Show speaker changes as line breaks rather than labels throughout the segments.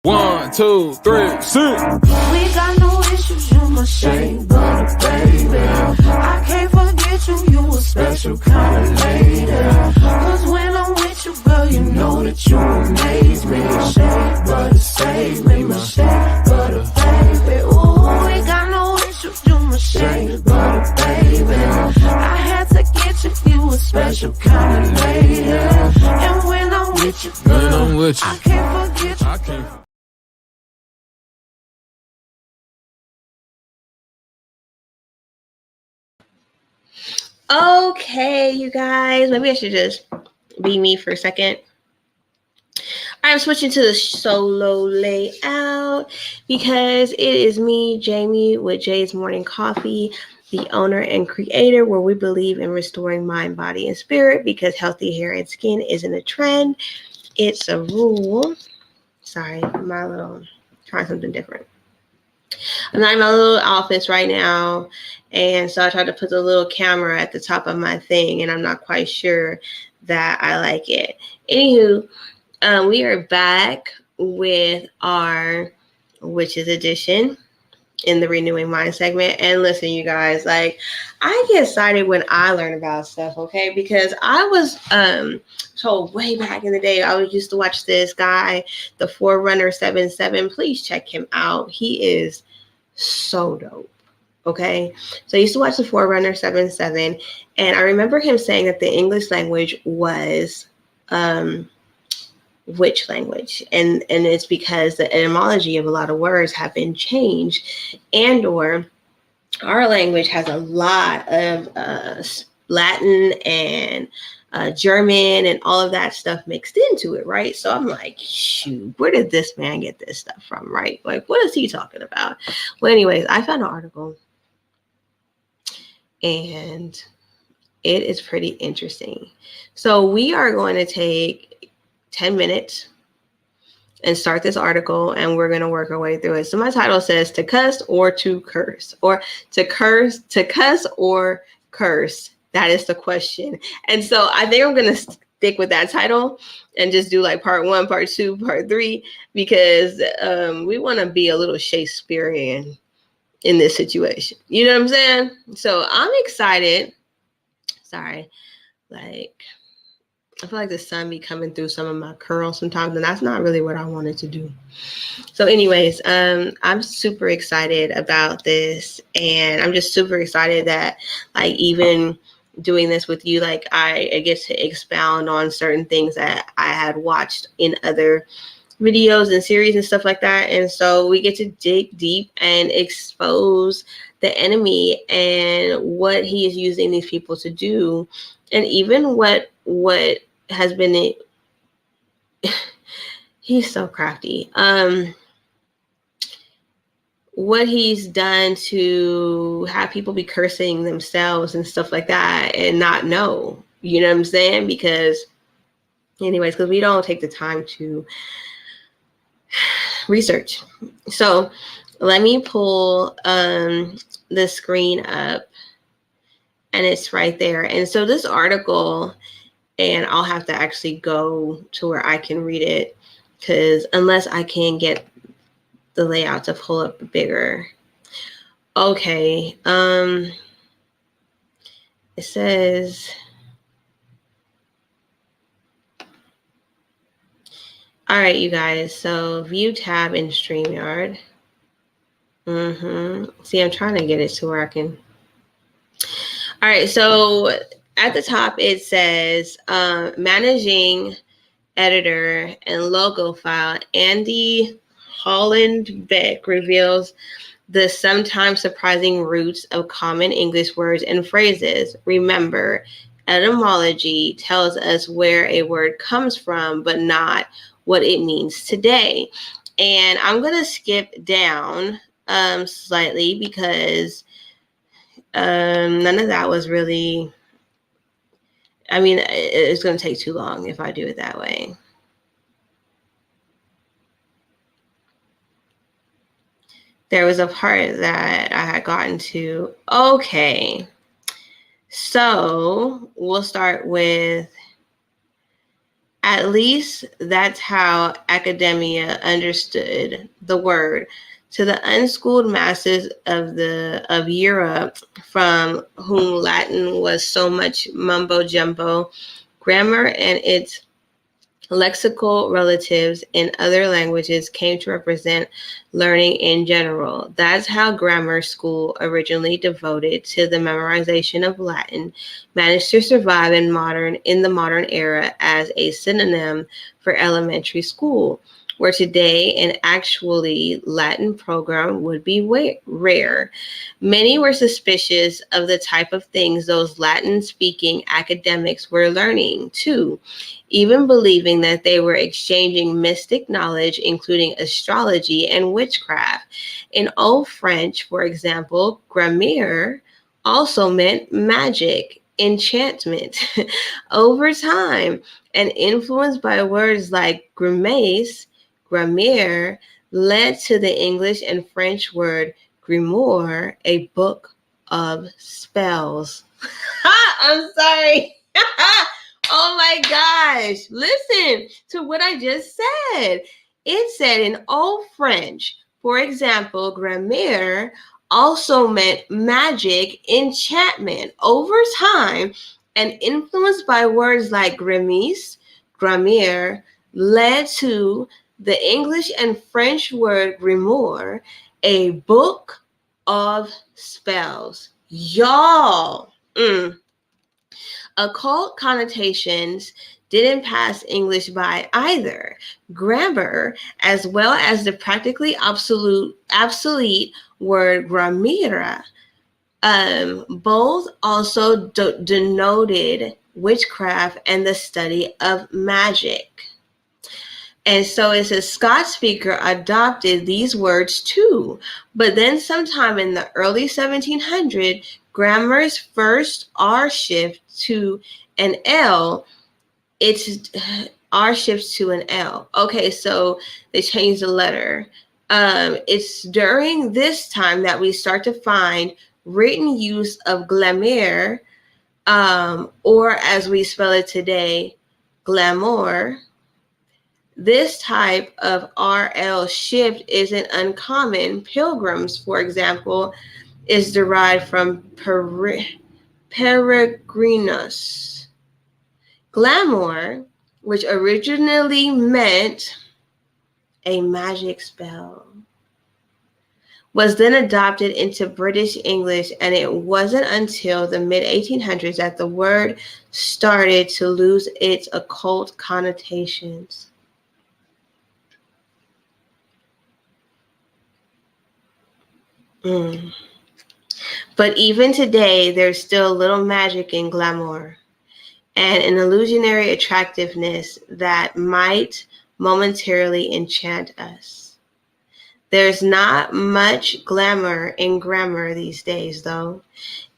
1, 2, 3, 6.
We got no issues, you my shade butter, baby. I can't forget you, you a special kind of lady. Cause when I'm with you, girl, you know that you amaze me. Shade butter, save me, my shade butter, baby. Ooh, we got no issues, you my shade butter, baby. I had to get you, you a special kind of lady. And when I'm with you, girl, I can't forget you.
Okay, you guys, maybe I should just be me for a second. I'm switching to the solo layout because it is me, Jamie, with Jay's Morning Coffee, the owner and creator, where we believe in restoring mind, body, and spirit because healthy hair and skin isn't a trend, it's a rule. Sorry, my little, trying something different. I'm not in my little office right now, and so I tried to put the little camera at the top of my thing, and I'm not quite sure that I like it. Anywho, we are back with our Witches Edition in the Renewing Mind segment. And listen, you guys, like, I get excited when I learn about stuff, okay? Because I was told way back in the day, I used to watch this guy, the Forerunner 77. Please check him out. He is so dope. Okay, so I used to watch the Forerunner 77, and I remember him saying that the English language was witch language, and it's because the etymology of a lot of words have been changed, and or our language has a lot of Latin and German and all of that stuff mixed into it, right? So I'm like, shoot, where did this man get this stuff from, right? Like, what is he talking about? Well, anyways, I found an article, and it is pretty interesting. So we are going to take 10 minutes and start this article, and we're going to work our way through it. So my title says to cuss or to curse, or to cuss or curse. That is the question. And so I think I'm going to stick with that title and just do like part 1, part 2, part 3, because we want to be a little Shakespearean in this situation. You know what I'm saying? So I'm excited. Sorry. Like, I feel like the sun be coming through some of my curls sometimes, and that's not really what I wanted to do. So anyways, I'm super excited about this, and I'm just super excited that, like, even doing this with you, like, I get to expound on certain things that I had watched in other videos and series and stuff like that. And so we get to dig deep and expose the enemy and what he is using these people to do, and even what has been he's so crafty. What he's done to have people be cursing themselves and stuff like that and not know, you know what I'm saying? Because anyways, because we don't take the time to research. So let me pull the screen up, and it's right there. And so this article, and I'll have to actually go to where I can read it, because unless I can get the layout to pull up bigger. Okay. It says, all right, you guys. So view tab in StreamYard. See, I'm trying to get it to where I can. All right. So at the top, it says managing editor and logo file, Andy Holland Beck reveals the sometimes surprising roots of common English words and phrases. Remember, etymology tells us where a word comes from, but not what it means today. And I'm going to skip down slightly because none of that was really, I mean, it's going to take too long if I do it that way. There was a part that I had gotten to. Okay. So we'll start with At least that's how academia understood the word. To the unschooled masses of Europe, from whom Latin was so much mumbo jumbo, grammar and its lexical relatives in other languages came to represent learning in general. That's how grammar school, originally devoted to the memorization of Latin, managed to survive in the modern era as a synonym for elementary school, where today an actually Latin program would be rare. Many were suspicious of the type of things those Latin-speaking academics were learning, too, even believing that they were exchanging mystic knowledge, including astrology and witchcraft. In Old French, for example, grammaire also meant magic, enchantment. Over time, and influenced by words like grimace, grammaire led to the English and French word grimoire, a book of spells. I'm sorry. Oh my gosh. Listen to what I just said. It said in Old French, for example, grammaire also meant magic, enchantment. Over time, and influenced by words like grimace, grammaire, led to the English and French word grimoire, a book of spells. Y'all. Occult connotations didn't pass English by either. Grammar, as well as the practically obsolete word grammera, both also denoted witchcraft and the study of magic. And so it's a Scots speaker adopted these words too. But then sometime in the early 1700s, grammar's first R shift to an L, it's R shifts to an L. Okay, so they changed the letter. It's during this time that we start to find written use of glamour, or as we spell it today, glamour. This type of RL shift isn't uncommon. Pilgrims, for example, is derived from peregrinos. Glamour, which originally meant a magic spell, was then adopted into British English, and it wasn't until the mid-1800s that the word started to lose its occult connotations. But even today, there's still a little magic in glamour and an illusionary attractiveness that might momentarily enchant us. There's not much glamour in grammar these days, though,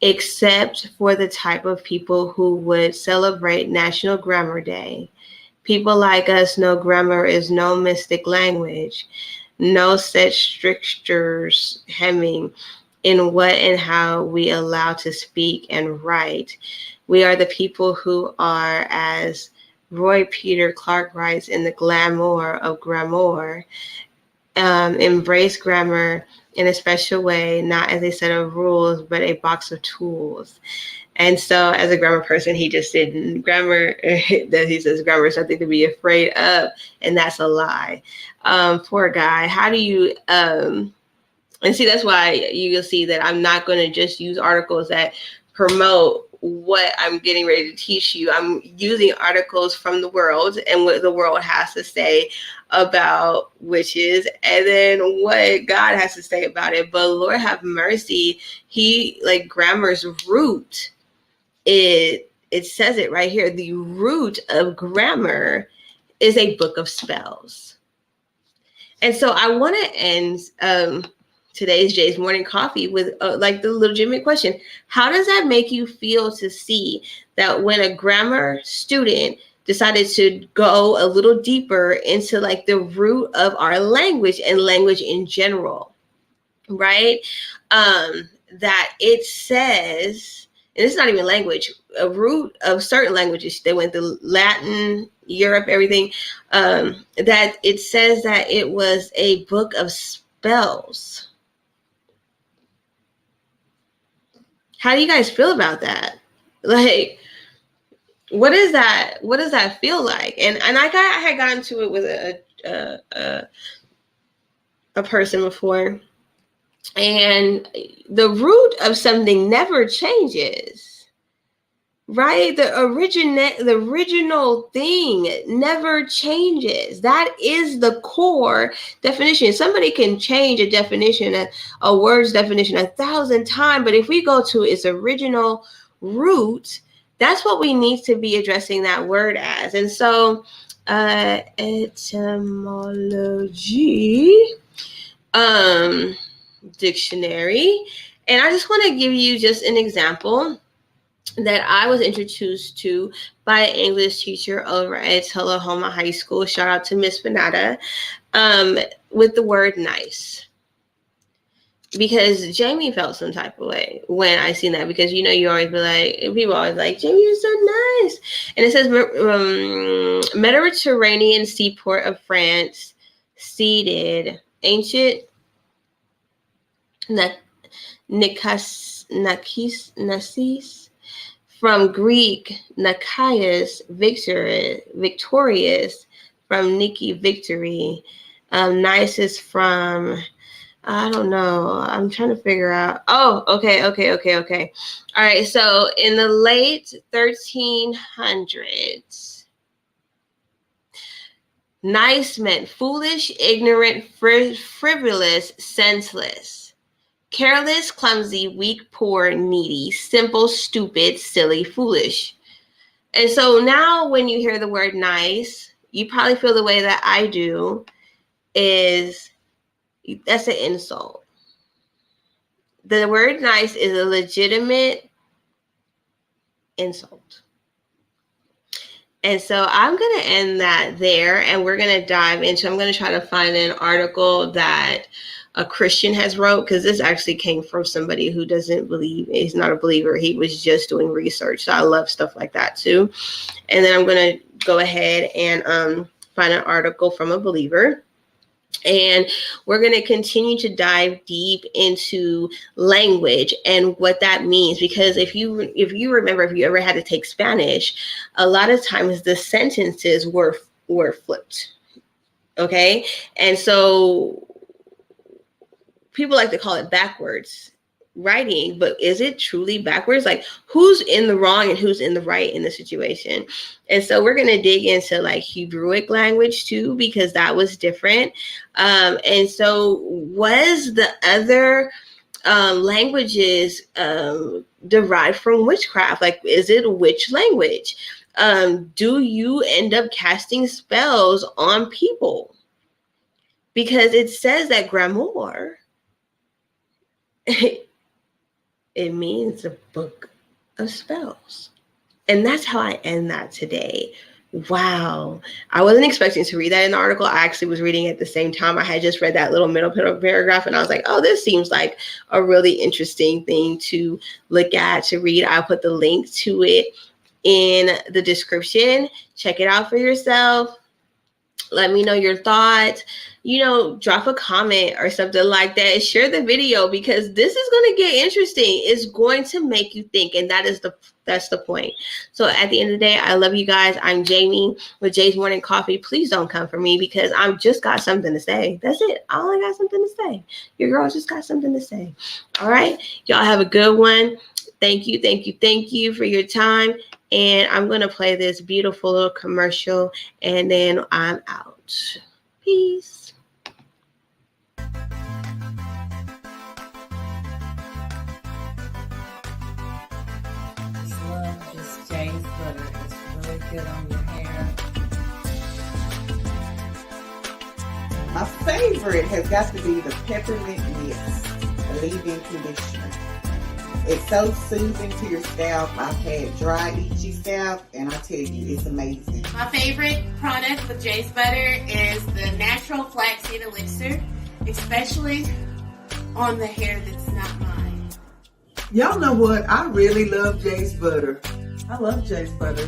except for the type of people who would celebrate National Grammar Day. People like us know grammar is no mystic language, no set strictures hemming in what and how we allow to speak and write. We are the people who are, as Roy Peter Clark writes in The Glamour of Grammar, embrace grammar in a special way, not as a set of rules, but a box of tools. And so as a grammar person, he just said grammar, that he says grammar is something to be afraid of, and that's a lie. Poor guy. How do you, and see, that's why you'll see that I'm not going to just use articles that promote what I'm getting ready to teach you. I'm using articles from the world and what the world has to say about witches, and then what God has to say about it. But Lord have mercy, grammar's root, it says it right here. The root of grammar is a book of spells. And so I want to end today's Jay's Morning Coffee with the legitimate question. How does that make you feel to see that when a grammar student decided to go a little deeper into the root of our language and language in general, right? That it says, and it's not even language, a root of certain languages. They went to Latin, Europe, everything. That it says that it was a book of spells. How do you guys feel about that? Like, what is that? What does that feel like? And I had gotten to it with a person before, and the root of something never changes, right? The original thing never changes. That is the core definition. Somebody can change a definition, a word's definition 1,000 times, but if we go to its original root, that's what we need to be addressing that word as. And so etymology dictionary, and I just want to give you just an example that I was introduced to by an English teacher over at Tullahoma High School. Shout out to Miss Benata, with the word nice. Because Jamie felt some type of way when I seen that, because you always be like, people always like, Jamie, you're so nice. And it says Mediterranean seaport of France, seated ancient Nacis, from Greek Nikias, victorious, from Niki, victory. Nice is from, I don't know. I'm trying to figure out. Oh, okay. All right. So in the late 1300s, nice meant foolish, ignorant, frivolous, senseless, careless, clumsy, weak, poor, needy, simple, stupid, silly, foolish. And so now when you hear the word nice, you probably feel the way that I do, is that's an insult. The word nice is a legitimate insult. And so I'm going to end that there, and we're going to dive into, I'm going to try to find an article that a Christian has wrote, because this actually came from somebody who doesn't believe, he's not a believer. He was just doing research. So I love stuff like that too. And then I'm going to go ahead and find an article from a believer. And we're going to continue to dive deep into language and what that means. Because if you remember, if you ever had to take Spanish, a lot of times the sentences were flipped. Okay. And so people like to call it backwards writing, but is it truly backwards? Like, who's in the wrong and who's in the right in the situation? And so we're going to dig into like Hebrewic language too, because that was different. And so was the other languages derived from witchcraft? Like, is it a witch language? Do you end up casting spells on people? Because it says that grimoire, it means a book of spells. And that's how I end that today. Wow. I wasn't expecting to read that in the article. I actually was reading it at the same time. I had just read that little middle paragraph, and I was like, oh, this seems like a really interesting thing to look at, to read. I'll put the link to it in the description. Check it out for yourself. Let me know your thoughts. Drop a comment or something like that. Share the video, because this is going to get interesting. It's going to make you think, and that's the point. So at the end of the day, I love you guys. I'm Jamie with Jay's Morning Coffee. Please don't come for me, because I've just got something to say. That's it. All I got something to say. Your girl just got something to say. All right. Y'all have a good one. Thank you for your time. And I'm going to play this beautiful little commercial, and then I'm out. Peace.
This Jay's butter is really good on your hair. My favorite has got to be the peppermint mist leave-in conditioner. It's so soothing to your scalp. I've had dry, itchy scalp, and I tell you, it's amazing.
My favorite product with Jay's Butter is the natural flaxseed elixir, especially on the hair that's not mine.
Y'all know what? I really love Jay's butter. I love Jay's butter.